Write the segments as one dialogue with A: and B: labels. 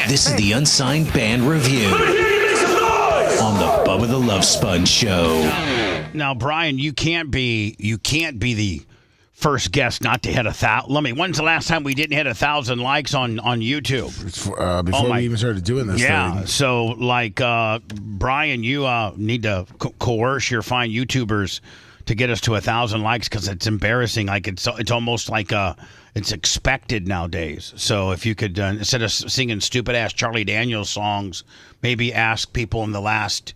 A: This is the Unsigned Band Review on the Bubba the Love Sponge Show.
B: Now, Brian, you can't be the first guest not to hit 1,000. Let me. When's the last time we didn't hit 1,000 likes on YouTube?
C: Before we even started doing this thing.
B: Yeah. So, like, Brian, you need to coerce your fine YouTubers to get us to 1,000 likes because it's embarrassing. Like it's almost like it's expected nowadays. So if you could instead of singing stupid ass Charlie Daniels songs, maybe ask people in the last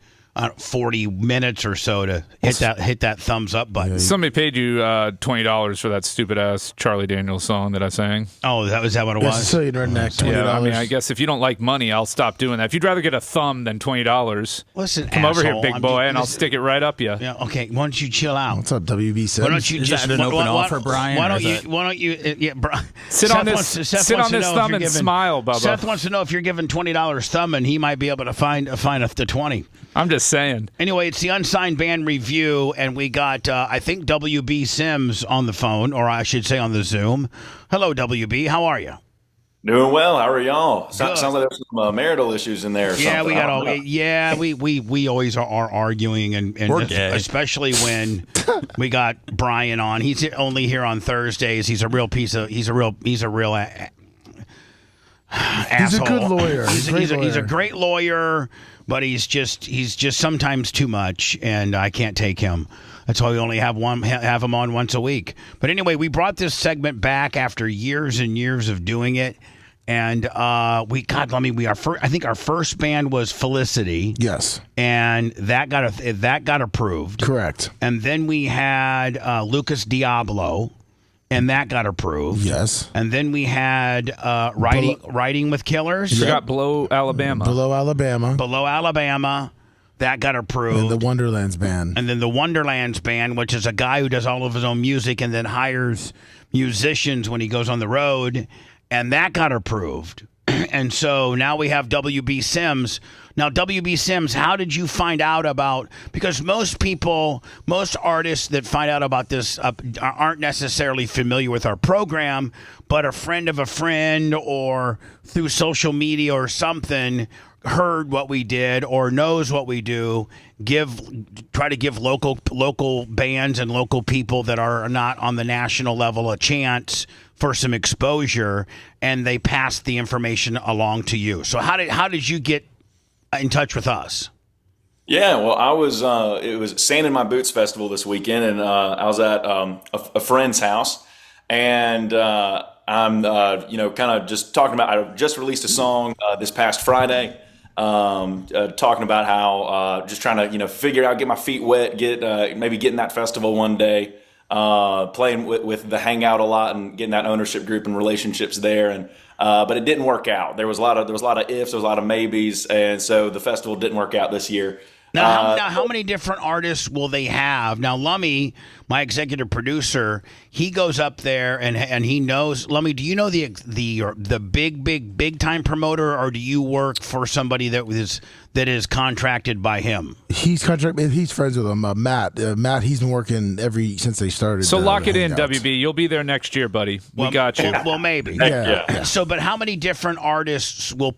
B: 40 minutes or so to hit that thumbs up button.
D: Somebody paid you $20 for that stupid ass Charlie Daniels song that I sang.
B: Oh, was that what it was?
C: So redneck, $20.
D: Yeah, I mean, I guess if you don't like money, I'll stop doing that. If you'd rather get a thumb than $20,
B: listen,
D: come over here, big boy, and I'll
B: listen,
D: stick it right up you.
B: Yeah, okay. Why don't you chill out?
C: What's up, WB Sims?
B: Why don't you
E: Is
B: just
E: that an open offer, Brian?
B: Why don't you? Yeah,
D: Sit on this thumb and smile, Bubba.
B: Seth wants to know if you're giving $20 thumb, and he might be able to find the 20.
D: I'm just saying.
B: Anyway, it's the Unsigned Band Review, and we got, I think, WB Sims on the phone, or I should say on the Zoom. Hello, WB. How are you?
F: Doing well. How are y'all? Sounds like there's some marital issues in there. Or
B: yeah,
F: something.
B: we got all. Yeah, we always are arguing, and
E: We're gay.
B: especially when we got Brian on. He's only here on Thursdays. He's a real asshole.
C: He's a good lawyer.
B: He's a great lawyer, but he's just sometimes too much, and I can't take him. That's why we only have him on once a week. But anyway, we brought this segment back after years and years of doing it, and I think our first band was Felicity.
C: Yes.
B: And that got approved.
C: Correct.
B: And then we had Lucas Diablo. And that got approved.
C: Yes.
B: And then we had Riding with Killers.
D: You forgot Below Alabama.
C: Below
B: Alabama. That got approved.
C: And the Wonderlands Band.
B: And then the Wonderlands Band, which is a guy who does all of his own music and then hires musicians when he goes on the road. And that got approved. And so now we have WB Sims. Now, WB Sims, how did you find out about, because most artists that find out about this aren't necessarily familiar with our program, but a friend of a friend or through social media or something heard what we did or knows what we do, try to give local bands and local people that are not on the national level a chance for some exposure, and they passed the information along to you. So how did you get in touch with us?
F: Yeah, well, I was. It was Sand in My Boots festival this weekend, and I was at a friend's house, and I'm kind of just talking about. I just released a song this past Friday, talking about how just trying to figure out, get my feet wet, maybe getting that festival one day. Playing with the Hangout a lot and getting that ownership group and relationships there, and but it didn't work out. There was a lot of ifs, there was a lot of maybes, and so the festival didn't work out this year.
B: Now, how many different artists will they have? Now, Lummy, my executive producer, he goes up there and he knows. Lummy, do you know the big time promoter, or do you work for somebody that is contracted by him?
C: He's contracted. He's friends with him. Matt. Matt. He's been working since they started.
D: So lock it in,
C: Hangouts.
D: WB. You'll be there next year, buddy. We got you.
B: Well, maybe.
C: Yeah.
B: So, but how many different artists will?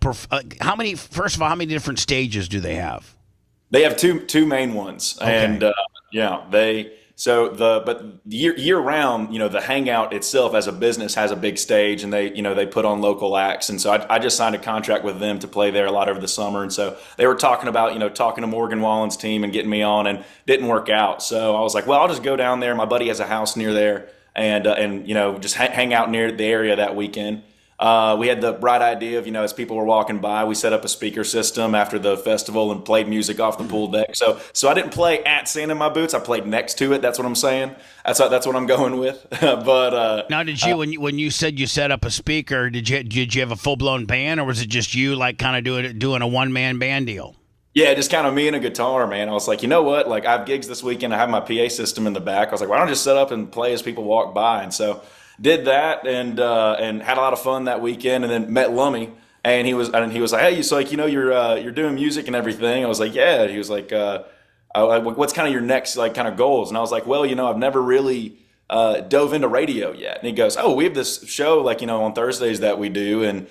B: How many different stages do they have?
F: They have two main ones,
B: Okay.
F: and but year round, the Hangout itself as a business has a big stage, and they put on local acts, and so I just signed a contract with them to play there a lot over the summer, and so they were talking about talking to Morgan Wallen's team and getting me on, and didn't work out, so I was like, well, I'll just go down there. My buddy has a house near there, and just hang out near the area that weekend. We had the bright idea of, as people were walking by, we set up a speaker system after the festival and played music off the pool deck. So I didn't play at Sand in My Boots. I played next to it. That's what I'm saying. That's what I'm going with. But
B: now, did you when you said you set up a speaker, did you have a full blown band, or was it just you like kind of doing a one man band deal?
F: Yeah, just kind of me and a guitar, man. I was like, you know what? Like, I have gigs this weekend. I have my PA system in the back. I was like, why don't I just set up and play as people walk by? And so did that and had a lot of fun that weekend, and then met Lummy, and he was like, hey, so like, you're doing music and everything. I was like, yeah. He was like, what's kind of your next like kind of goals? And I was like, well, I've never really dove into radio yet. And he goes, "Oh, we have this show like, on Thursdays that we do." And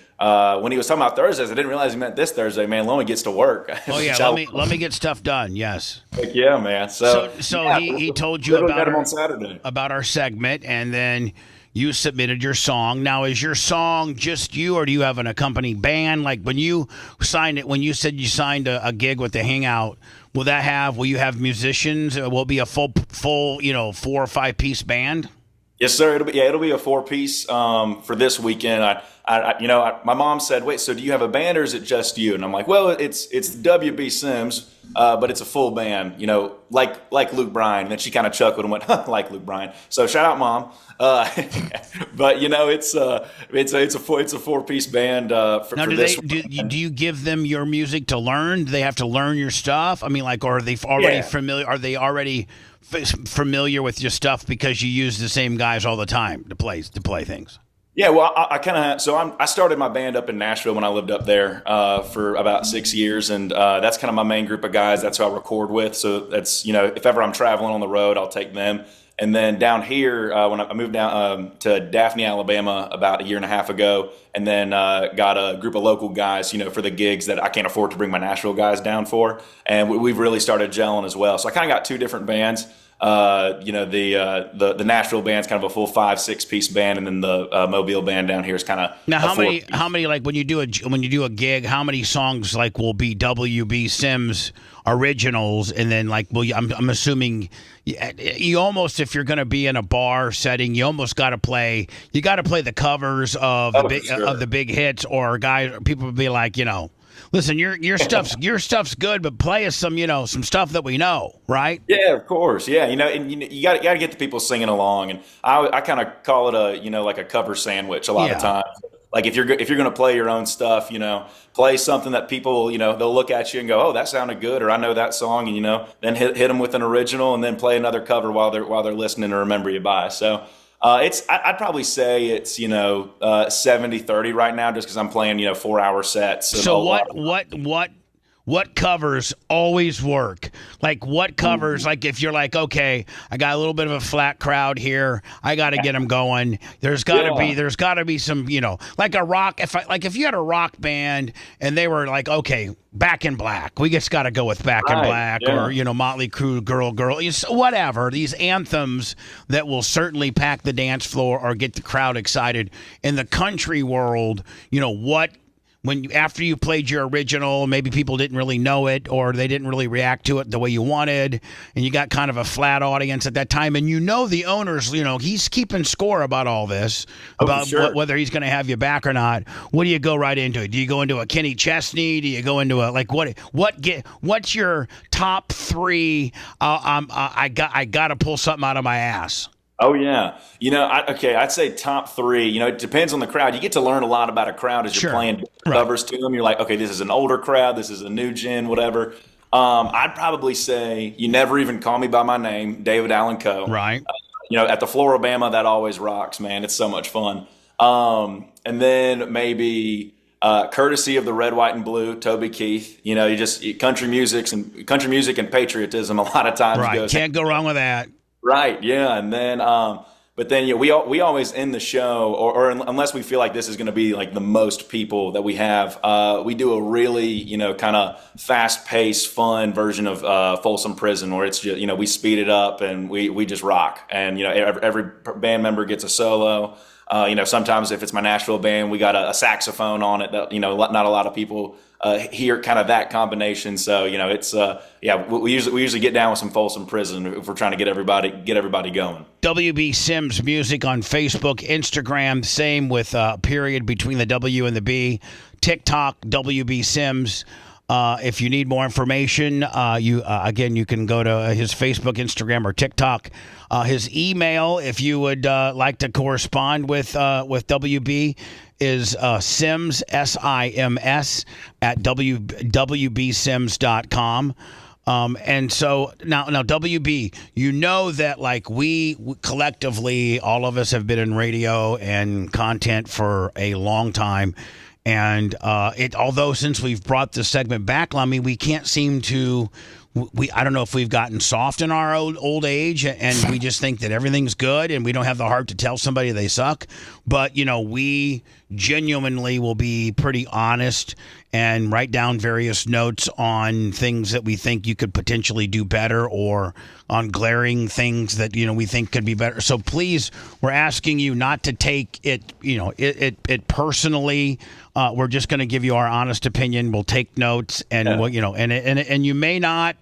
F: when he was talking about Thursdays, I didn't realize he meant this Thursday. Man, Lomy gets to work.
B: Oh yeah, let me get stuff done. Yes.
F: Heck yeah, man. So yeah,
B: he told you
F: got him on Saturday
B: about our segment, and then you submitted your song. Now, is your song just you, or do you have an accompanying band? Like when you said you signed a gig with the Hangout, will you have musicians? Will it be a full 4 or 5 piece band?
F: Yes, sir. It'll be a 4-piece for this weekend. My mom said, "Wait, so do you have a band or is it just you?" And I'm like, "Well, it's WB Sims, but it's a full band, like Luke Bryan." And then she kind of chuckled and went, "Huh, like Luke Bryan." So shout out, Mom. But it's a 4-piece band for this.
B: Do you give them your music to learn? Do they have to learn your stuff? I mean, like, or are they already familiar? Are they already familiar with your stuff because you use the same guys all the time to play things?
F: Yeah, well, I started my band up in Nashville when I lived up there for about 6 years, and that's kind of my main group of guys. That's who I record with. So that's if ever I'm traveling on the road, I'll take them. And then down here, when I moved down to Daphne, Alabama, about a year and a half ago, and then got a group of local guys, for the gigs that I can't afford to bring my Nashville guys down for, and we've really started gelling as well. So I kind of got 2 different bands. The Nashville band's kind of a full 5-6 piece band, and then the Mobile band down here is kind of
B: now. How many like when you do a gig? How many songs like will be WB Sims originals, and then like I'm assuming you almost, if you're going to be in a bar setting, you almost got to play the covers of the big hits, or people would be like, listen, your stuff's good, but play us some some stuff that we know, right?
F: Yeah, of course. Yeah, and you got to get the people singing along, and I kind of call it a like a cover sandwich a lot of times. Like if you're going to play your own stuff, play something that people they'll look at you and go, "Oh, that sounded good," or "I know that song," and then hit them with an original, and then play another cover while they're listening to remember you by. So. I'd probably say it's 70-30 right now, just because I'm playing 4-hour sets.
B: So what covers always work? Like what covers? Like if you're like, okay, I got a little bit of a flat crowd here, I got to get them going. There's got to be some like a rock. If you had a rock band and they were like, okay, Back in Black, we just got to go with Back in Black, or Motley Crue, Girl, whatever. These anthems that will certainly pack the dance floor or get the crowd excited. In the country world, after you played your original, maybe people didn't really know it, or they didn't really react to it the way you wanted, and you got kind of a flat audience at that time, and the owner's, he's keeping score about all this, about whether he's going to have you back or not. What do you go right into? Do you go into a Kenny Chesney? Do you go into a what's your top 3? I got to pull something out of my ass.
F: Oh, yeah. I'd say top 3. It depends on the crowd. You get to learn a lot about a crowd as you're playing covers to them. You're like, okay, this is an older crowd. This is a new gen, whatever. I'd probably say You Never Even Call Me By My Name, David Allan Coe.
B: Right.
F: At the Floribama, that always rocks, man. It's so much fun. And then maybe Courtesy of the Red, White, and Blue, Toby Keith. Country music and patriotism a lot of times.
B: Right. Can't go wrong with that.
F: Right. Yeah. And then, but then, we always end the show, or unless we feel like this is going to be like the most people that we have, we do a really, kind of fast paced, fun version of Folsom Prison, where it's just, we speed it up and we just rock. And, every band member gets a solo. Sometimes if it's my Nashville band, we got a saxophone on it that, not a lot of people hear kind of that combination. So, it's we usually get down with some Folsom Prison if we're trying to get everybody going.
B: WB Sims Music on Facebook, Instagram, same with period between the W and the B. TikTok, WB Sims. If you need more information, you can go to his Facebook, Instagram, or TikTok. His email, if you would like to correspond with WB, is Sims, SIMS, at WBSims.com. And so now WB, that like we collectively, all of us have been in radio and content for a long time. And although since we've brought this segment back, we can't seem to I don't know if we've gotten soft in our old age, and we just think that everything's good, and we don't have the heart to tell somebody they suck. But we genuinely will be pretty honest and write down various notes on things that we think you could potentially do better, or on glaring things that we think could be better. So please, we're asking you not to take it it personally. We're just going to give you our honest opinion. We'll take notes, and and you may not.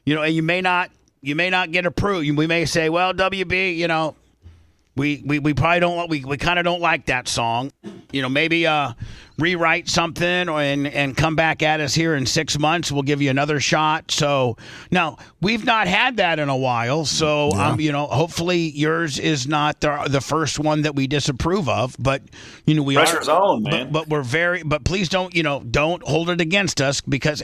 B: You may not get approved. We may say, well, WB, we probably don't. We kind of don't like that song. Maybe rewrite something and come back at us here in 6 months. We'll give you another shot. So now we've not had that in a while. So hopefully yours is not the first one that we disapprove of. But we
F: pressure's on, man.
B: But we're very. But please don't don't hold it against us, because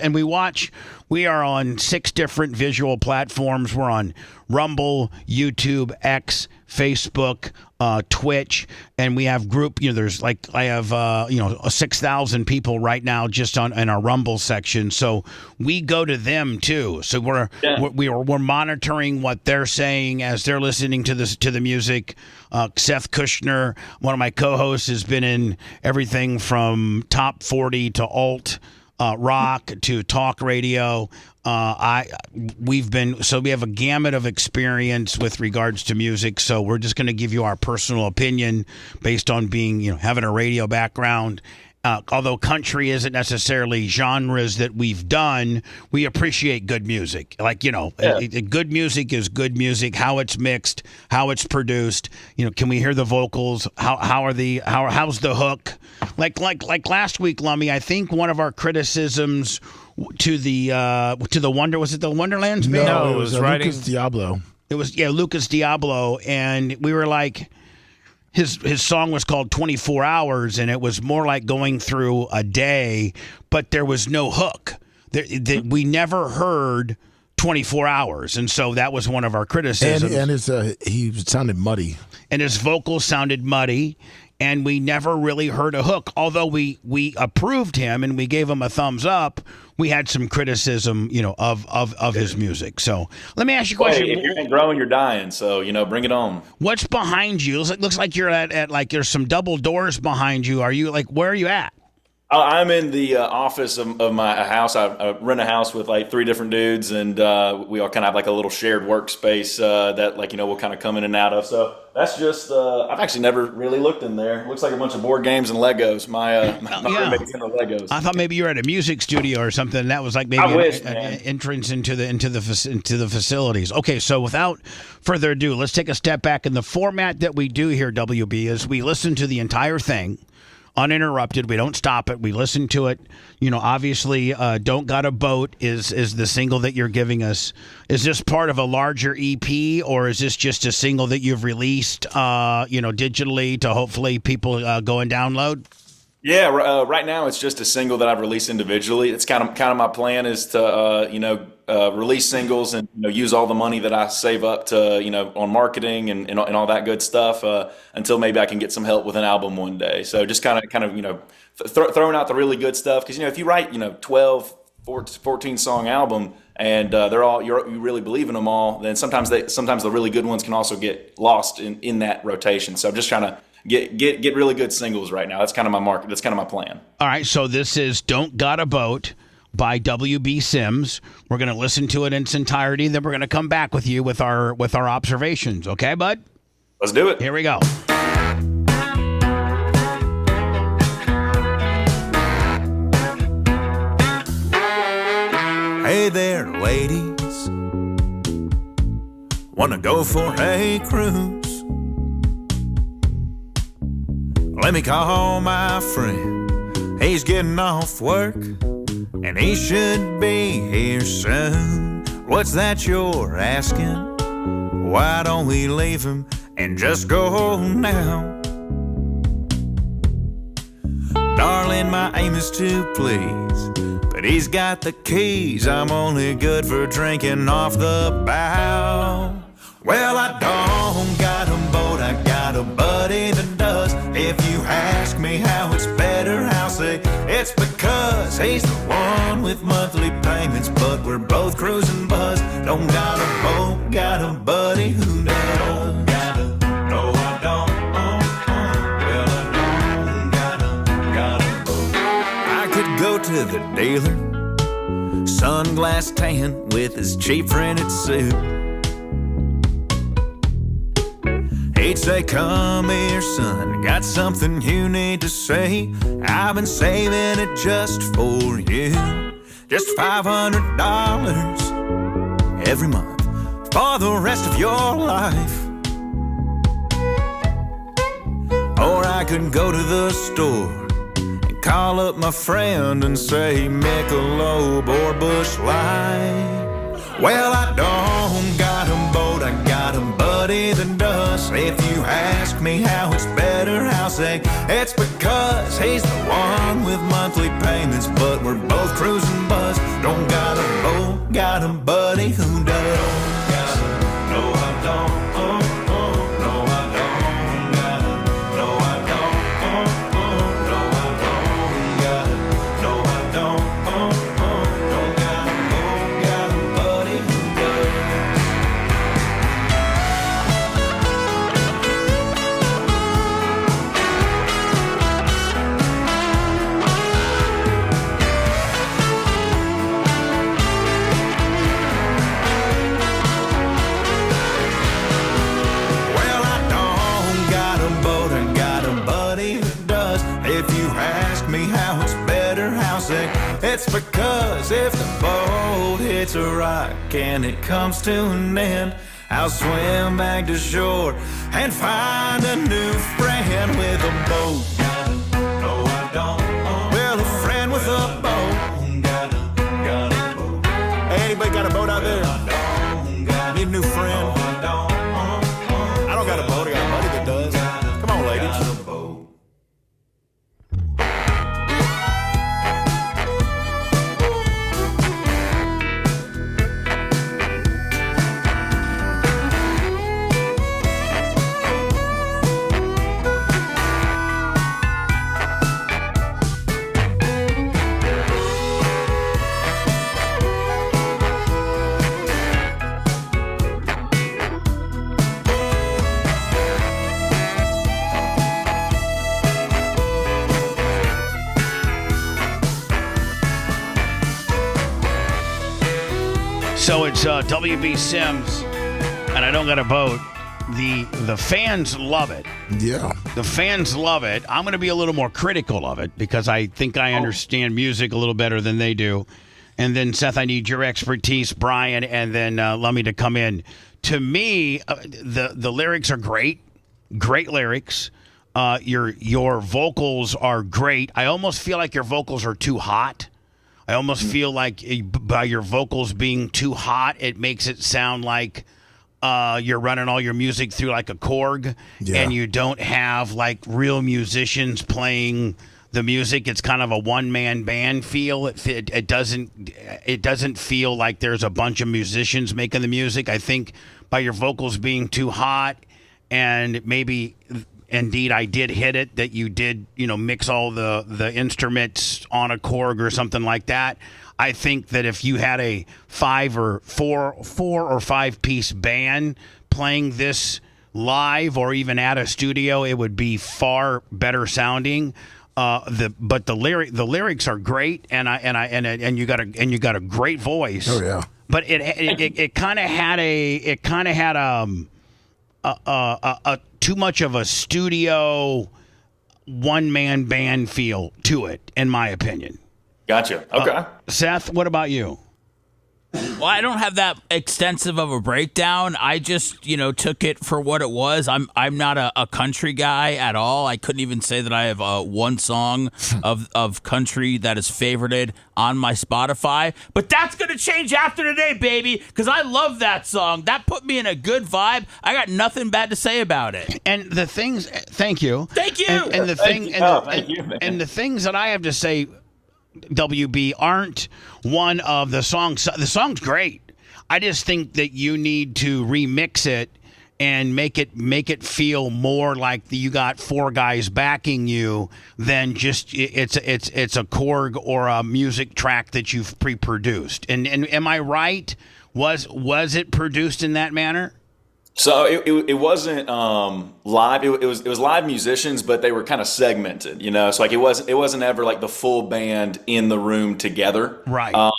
B: we are on 6 different visual platforms. We're on Rumble, YouTube, X, Facebook, Twitch, and we have group. There's I have 6,000 people right now just in our Rumble section. So we go to them too. So we're monitoring what they're saying as they're listening to the music. Seth Kushner, one of my co-hosts, has been in everything from top 40 to alt rock to talk radio. We have a gamut of experience with regards to music. So we're just going to give you our personal opinion based on being, having a radio background. Although country isn't necessarily genres that we've done, we appreciate good music. Good music is good music. How it's mixed, how it's produced. Can we hear the vocals? How's the hook? Like last week, Lummy. I think one of our criticisms to the was it the Wonderlands?
C: No, it was Lucas Diablo.
B: It was Lucas Diablo, and we were like. His song was called 24 Hours, and it was more like going through a day, but there was no hook. We never heard 24 Hours, and so that was one of our criticisms.
C: And he sounded muddy. And
B: his vocals sounded muddy, and we never really heard a hook. Although we approved him and we gave him a thumbs up, we had some criticism, of his music. So let me ask you a question.
F: If you're growing, you're dying. So, bring it on.
B: What's behind you? It looks like you're at there's some double doors behind you. Are you where are you at?
F: I'm in the office of my house. I rent a house with 3 different dudes, and we all kind of have a little shared workspace that we'll kind of come in and out of. So that's just I've actually never really looked in there. It looks like a bunch of board games and Legos. My roommate's into Legos.
B: I thought maybe you were at a music studio or something. That was maybe an entrance into the facilities. Okay, so without further ado, let's take a step back. And the format that we do here, WB, is we listen to the entire thing. Uninterrupted. We don't stop it. We listen to it. Obviously, Don't Got a Boat is the single that you're giving us. Is this part of a larger EP, or is this just a single that you've released, digitally to hopefully people go and download?
F: Yeah, right now it's just a single that I've released individually. It's kind of my plan is to release singles and use all the money that I save up to on marketing and all that good stuff until maybe I can get some help with an album one day. So just kind of throwing out the really good stuff, because if you write 12, 14 song album and they're all you really believe in them all, then sometimes the really good ones can also get lost in that rotation. So I'm just trying to get really good singles right now. That's kind of my market. That's kind of my plan.
B: All right, so this is Don't Got a Boat by WB Sims. We're going to listen to it in its entirety, then we're going to come back with you with our observations. Okay, bud?
F: Let's do it.
B: Here we go.
E: Hey there, ladies. Wanna go for a cruise? Let me call my friend. He's getting off work, and he should be here soon. What's that you're asking? Why don't we leave him and just go now? Darling, my aim is to please, but he's got the keys. I'm only good for drinking off the bow. Well, I don't got a boat, I got a buddy that does. If you ask me how it's better, I'll say it's because he's the one with monthly payments, but we're both cruising buddies. Don't got a boat, got a buddy who does. No, I don't. Well, I don't got a boat. I could go to the dealer, sunglass tan with his cheap printed suit. He'd say, come here, son, got something you need to say. I've been saving it just for you. Just $500 every month for the rest of your life. Or I could go to the store and call up my friend and say Michelob or Busch Light. Well, I don't got a boat, I got a buddy that does. If you ask me how it's better, I'll say it's because he's the one with monthly payments, but we're both cruising bus. Don't got a boat, got a buddy who does. No, I don't. No, I don't. No, I don't. No, I don't. No, I don't. Don't got a boat, got a buddy who does. Well, I don't got a boat, I got a buddy who does. If you ask me how it's better, I'll say it's because if the boat hits a rock and it comes to an end, I'll swim back to shore and find a new friend with a boat. No, I don't. Well, a friend with a boat. Got a boat. Hey, anybody got a boat out there? Need a new friend? I don't got a boat, I got a buddy that does. Come on, ladies.
B: So it's WB Sims, and I don't got a vote. The fans love it.
C: Yeah.
B: The fans love it. I'm going to be a little more critical of it because I think I understand music a little better than they do. And then, Seth, I need your expertise, Brian, and then Lummy to come in. To me, the lyrics are great. Great lyrics. Your vocals are great. I almost feel like your vocals are too hot. I almost feel like by your vocals being too hot, it makes it sound like you're running all your music through like a Korg, and you don't have like real musicians playing the music. It's kind of a one-man band feel. It doesn't feel like there's a bunch of musicians making the music. I think by your vocals being too hot, and maybe indeed I did hit it that you did, mix all the instruments on a Korg or something like that. I think that if you had a four or five piece band playing this live or even at a studio, it would be far better sounding. But the lyrics are great, and you got a great voice.
C: Oh yeah.
B: But it kind of had a too much of a studio one-man band feel to it, in my opinion.
F: Gotcha. Okay.
B: Seth, what about you?
G: Well, I don't have that extensive of a breakdown. I just, took it for what it was. I'm not a country guy at all. I couldn't even say that I have one song of country that is favorited on my Spotify. But that's going to change after today, baby, because I love that song. That put me in a good vibe. I got nothing bad to say about it.
B: And the things, thank you.
G: Thank you.
B: And the thing, and the things that I have to say, WB, aren't one of the songs. The song's great. I just think that you need to remix it and make it feel more like you got four guys backing you than just it's a Korg or a music track that you've pre-produced. And am I right? Was it produced in that manner?
F: So it wasn't live. It was live musicians, but they were kind of segmented, So like it wasn't ever like the full band in the room together.
B: Right.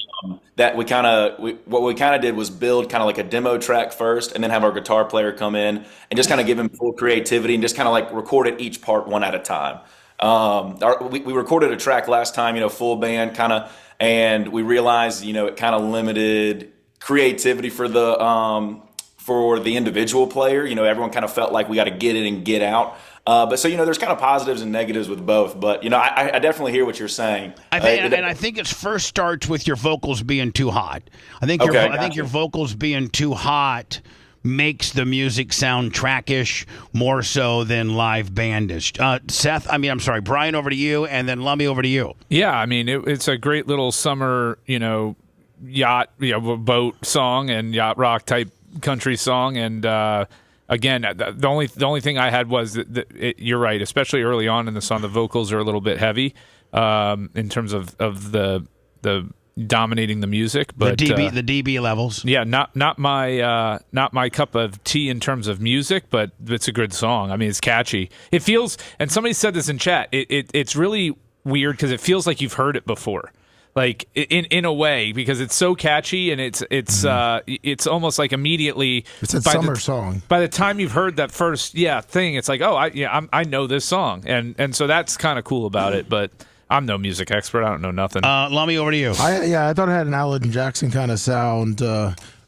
F: That what we kind of did was build kind of like a demo track first, and then have our guitar player come in and just kind of give him full creativity and just kind of like recorded each part one at a time. We recorded a track last time, full band kind of, and we realized it kind of limited creativity for the individual player. Everyone kind of felt like we got to get in and get out. But so, there's kind of positives and negatives with both. But, I definitely hear what you're saying.
B: I think it first starts with your vocals being too hot. I think your vocals being too hot makes the music sound trackish more so than live bandish. Brian, over to you, and then Lummy, over to you.
D: Yeah, I mean, it's a great little summer, yacht, boat song and yacht rock type country song, and again, the only thing I had was that you're right, especially early on in the song, the vocals are a little bit heavy in terms of the dominating the music, but
B: the dB levels.
D: Yeah, not my cup of tea in terms of music, but it's a good song. I mean, it's catchy. It feels, and somebody said this in chat. It's really weird because it feels like you've heard it before. Like in a way, because it's so catchy, and it's almost like immediately
C: it's a summer song.
D: By the time you've heard that first thing, it's like, oh, I know this song, and so that's kind of cool about it. But I'm no music expert; I don't know nothing.
B: Lummy, over to you.
C: I thought it had an Alan Jackson kind of sound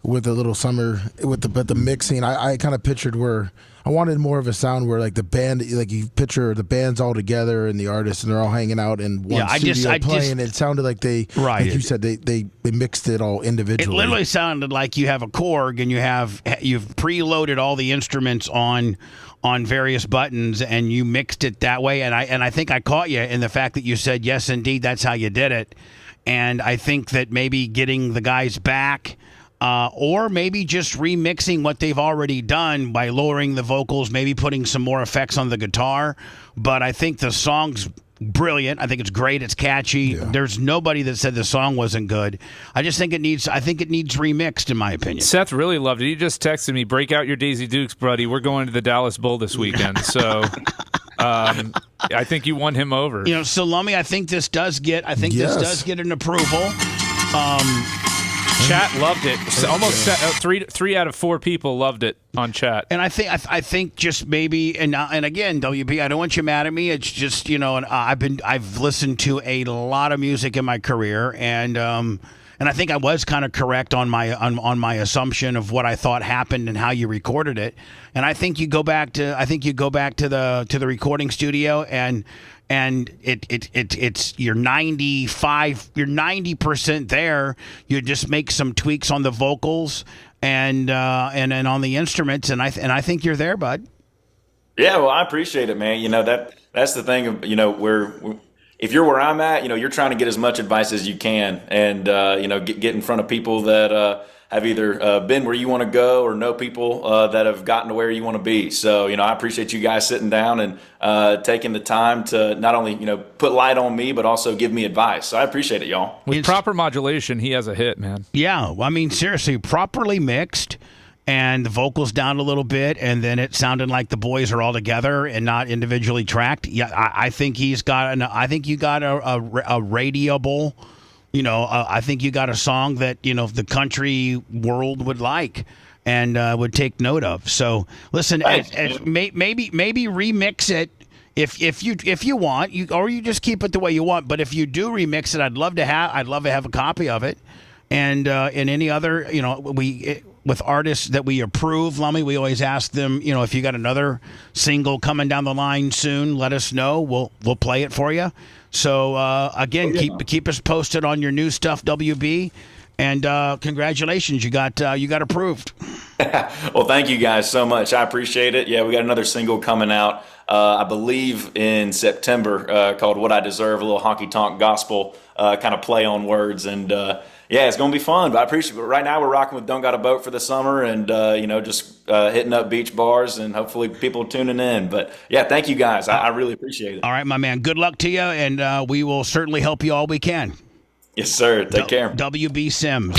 C: with a little summer but the mixing. I kind of pictured where. I wanted more of a sound where, like, the band, like, you picture the band's all together and the artists, and they're all hanging out in one studio playing. It sounded like they, like you said, they mixed it all individually.
B: It literally sounded like you have a Korg and you've preloaded all the instruments on various buttons, and you mixed it that way. And I think I caught you in the fact that you said, yes, indeed, that's how you did it. And I think that maybe getting the guys back. Or maybe just remixing what they've already done by lowering the vocals, maybe putting some more effects on the guitar. But I think the song's brilliant. I think it's great. It's catchy. Yeah. There's nobody that said the song wasn't good. I think it needs remixed, in my opinion.
D: Seth really loved it. He just texted me, "Break out your Daisy Dukes, buddy. We're going to the Dallas Bowl this weekend." So I think you won him over.
B: So Lummy, I think this does get an approval.
D: Chat loved it. Almost 3 out of 4 people loved it on chat.
B: And I think just maybe, and again, WB, I don't want you mad at me. It's just, I've listened to a lot of music in my career, and I think I was kind of correct on my assumption of what I thought happened and how you recorded it. And I think you go back to the recording studio, and it's you're 90% there. You just make some tweaks on the vocals and on the instruments, and I think you're there, bud.
F: Yeah, well, I appreciate it, man. That's the thing of if you're where I'm at, you're trying to get as much advice as you can, and get in front of people that have either been where you want to go or know people that have gotten to where you want to be. So, I appreciate you guys sitting down and taking the time to not only, put light on me, but also give me advice. So I appreciate it, y'all.
D: With proper modulation, he has a hit, man.
B: Yeah. I mean, seriously, properly mixed and the vocals down a little bit, and then it sounded like the boys are all together and not individually tracked. Yeah, I think you got a radiable. I think you got a song that, the country world would like and would take note of. So listen, maybe remix it if you want, or you just keep it the way you want. But if you do remix it, I'd love to have a copy of it. And in any other, with artists that we approve, Lummy, we always ask them, if you got another single coming down the line soon, let us know. We'll play it for you. So again, keep us posted on your new stuff, WB, and congratulations, you got approved.
F: Well, thank you guys so much. I appreciate it. Yeah, we got another single coming out I believe in September, called What I Deserve, a little honky tonk gospel kind of play on words. And yeah, it's going to be fun. But I appreciate it. Right now we're rocking with Don't Got a Boat for the summer, and just hitting up beach bars, and hopefully people tuning in. But yeah, thank you guys. I really appreciate it.
B: All right, my man. Good luck to you, and we will certainly help you all we can.
F: Yes, sir. Take care.
B: WB Sims.